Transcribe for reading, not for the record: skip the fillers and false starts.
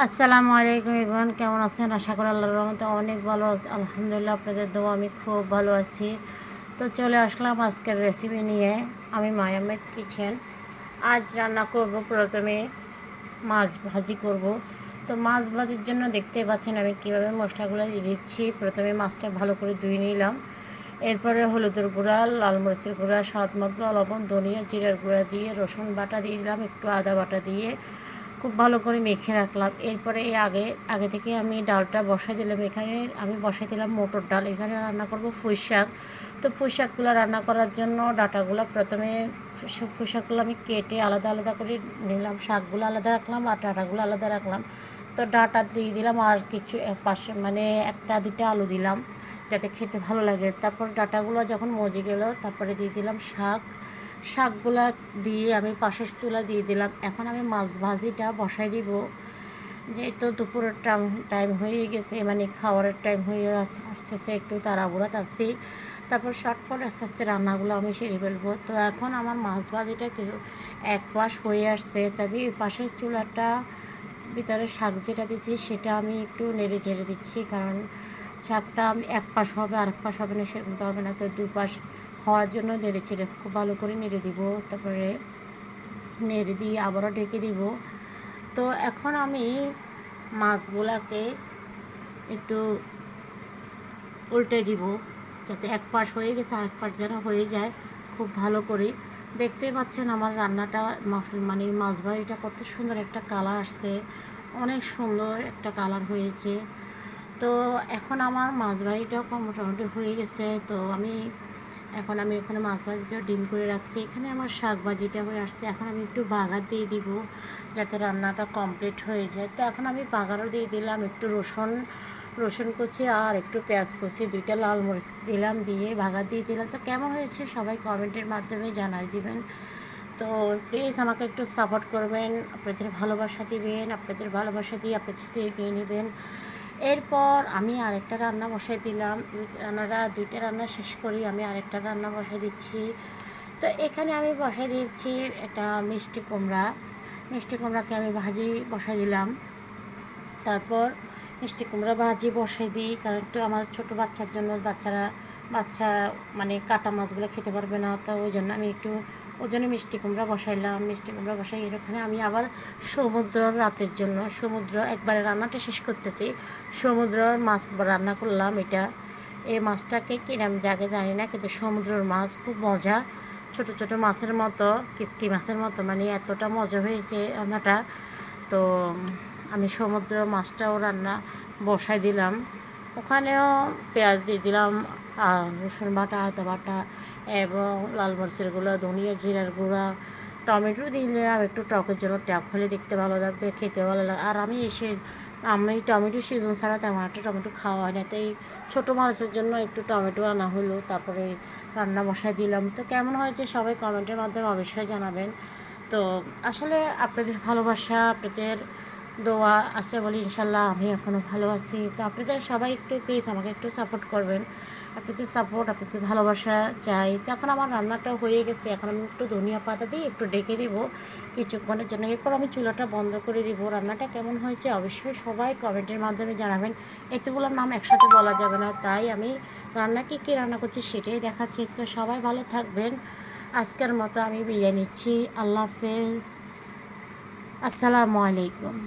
আসসালামু আলাইকুম ইরফান, কেমন আছেন? আশা করি আল্লাহর রহমতে অনেক ভালো আলহামদুলিল্লাহ, আপনাদের দোয়া আমি খুব ভালো আছি। তো চলে আসলাম আজকের রেসিপি নিয়ে। আমি মায়ামেদ কিচেন। আজ রান্না করব, প্রথমে মাছ ভাজি করব। তো মাছ ভাজির জন্য দেখতে পাচ্ছেন আমি কীভাবে মশলাগুলো দিচ্ছি। প্রথমে মাছটা ভালো করে ধুয়ে নিলাম, এরপরে হলুদের গুঁড়া, লাল মরিচের গুঁড়া, স্বাদ মতো লবণ, ধনিয়া জিরার গুঁড়া দিয়ে রসুন বাটা দিয়ে দিলাম, একটু আদা বাটা দিয়ে খুব ভালো করে মেখে রাখলাম। এরপরে আগে আগে থেকে আমি ডালটা বসাই দিলাম। এখানে আমি বসাই দিলাম মটর ডাল। এখানে রান্না করব পুঁই শাক। তো পুঁই শাকগুলো রান্না করার জন্য ডাটাগুলো প্রথমে পুঁই শাকগুলো আমি কেটে আলাদা আলাদা করে নিলাম, শাকগুলো আলাদা রাখলাম আর ডাটাগুলো আলাদা রাখলাম। তো ডাটা দিয়ে দিলাম আর কিছু পাশে মানে একটা দুইটা আলু দিলাম যাতে খেতে ভালো লাগে। তারপর ডাটাগুলো যখন মজে গেল তারপরে দিয়ে দিলাম শাকগুলা দিয়ে আমি পাশের তুলা দিয়ে দিলাম। এখন আমি মাছ ভাজিটা বসাই দিব, যেহেতু দুপুরের টাইম হয়ে গেছে, মানে খাওয়ারের টাইম হয়ে আসতেছে, একটু তাড়াহুড়া আছি। তারপর শর্টকাট আস্তে আস্তে রান্নাগুলো আমি সেরে ফেলবো। তো এখন আমার মাছ ভাজিটা কিছু এক পাশ হয়ে আসছে, তবে পাশের চুলাটা ভিতরে শাক যেটা দিচ্ছি সেটা আমি একটু নেড়ে ঝেড়ে দিচ্ছি, কারণ শাকটা আমি এক পাশ হবে আর এক পাশ হবে না, সেরকম তো হবে না। তো দুপাশ হওয়ার জন্য নেড়ে চেড়ে খুব ভালো করে নেড়ে দিব, তারপরে নেড়ে দিয়ে আবারও ঢেকে দিব। তো এখন আমি মাছগুলাকে একটু উল্টে দিব, যাতে এক পাশ হয়ে গেছে আর এক পাশ যেন হয়ে যায় খুব ভালো করে। দেখতে পাচ্ছেন আমার রান্নাটা, মানে মাছ ভাজিটা কত সুন্দর একটা কালার আসছে, অনেক সুন্দর একটা কালার হয়েছে। তো এখন আমার মাছ ভাজিটাও মোটামুটি হয়ে গেছে। তো এখন আমি ওখানে মাছ ভাজিটা ডিম করে রাখছি, এখানে আমার শাক ভাজিটা হয়ে আসছে। এখন আমি একটু বাগার দিয়ে দিব যাতে রান্নাটা কমপ্লিট হয়ে যায়। তো এখন আমি বাগারও দিয়ে দিলাম, একটু রসুন কুচি আর একটু পেঁয়াজ কুচি, দুইটা লাল মরিচ দিলাম, দিয়ে বাগার দিয়ে দিলাম। তো কেমন হয়েছে সবাই কমেন্টের মাধ্যমে জানাই দিবেন। তো প্লিজ আমাকে একটু সাপোর্ট করবেন, আপনাদের ভালোবাসা দিবেন, আপনাদের ভালোবাসা দিয়ে আপনাদের সাথে এগিয়ে নেবেন। এরপর আমি আরেকটা রান্না বসাই দিলাম। দুইটা রান্না শেষ করি আমি আরেকটা রান্না বসাই দিচ্ছি। তো এখানে আমি বসাই দিচ্ছি একটা মিষ্টি কুমড়াকে আমি ভাজি বসাই দিলাম। তারপর মিষ্টি কুমড়া ভাজি বসাই দিই, কারণ একটু আমার ছোটো বাচ্চার জন্য, বাচ্চা মানে কাটা মাছগুলো খেতে পারবে না, তো ওই জন্য আমি একটু ওই জন্য মিষ্টি কুমড়া বসাইলাম। মিষ্টি কুমড়া বসাই এখানে আমি আবার রাতের জন্য সমুদ্র একবারে রান্নাটা শেষ করতেছি। সমুদ্রের মাছ রান্না করলাম। এই মাছটাকে কিরাম জাগে জানি না, কিন্তু সমুদ্রের মাছ খুব মজা, ছোট ছোট মাছের মতো, কিচকি মাছের মতো, মানে এতটা মজা হয়েছে রান্নাটা। তো আমি সমুদ্র মাছটাও রান্না বসাই দিলাম। ওখানেও পেঁয়াজ দিয়ে দিলাম আর রসুন বাটা, আদা বাটা এবং লাল মরিচের গুঁড়া, ধনিয়া জিরার গুঁড়া, টমেটো দিলাম একটু টকের জন্য, টক হলে দেখতে ভালো লাগবে, খেতে ভালো লাগে। আর আমি টমেটো সিজন ছাড়া তেমন একটা টমেটো খাওয়া হয় না, তাই ছোটো মাছের জন্য একটু টমেটো আনা হলো, তারপরে রান্না বসাই দিলাম। তো কেমন হয়েছে সবাই কমেন্টের মাধ্যমে অবশ্যই জানাবেন। তো আসলে আপনাদের ভালোবাসা, আপনাদের দোয়া আছে বলে ইনশাল্লাহ আমি এখনও ভালো আছি। তো আপনাদের সবাই একটু প্লিজ আমাকে একটু সাপোর্ট করবেন, আপনাদের সাপোর্ট, আপনাদের ভালোবাসা চাই। তো এখন আমার রান্নাটা হয়ে গেছে, এখন আমি একটু ধনিয়া পাতা দিয়ে একটু ডেকে দিব কিছুক্ষণের জন্য, এরপর আমি চুলাটা বন্ধ করে দিব। রান্নাটা কেমন হয়েছে অবশ্যই সবাই কমেন্টের মাধ্যমে জানাবেন। এতগুলোর নাম একসাথে বলা যাবে না, তাই আমি রান্না কী রান্না করছি সেটাই দেখাচ্ছি। তো সবাই ভালো থাকবেন। আজকের মতো আমি বিদায় নিচ্ছি। আল্লাহ হাফেজ, আসসালামু আলাইকুম।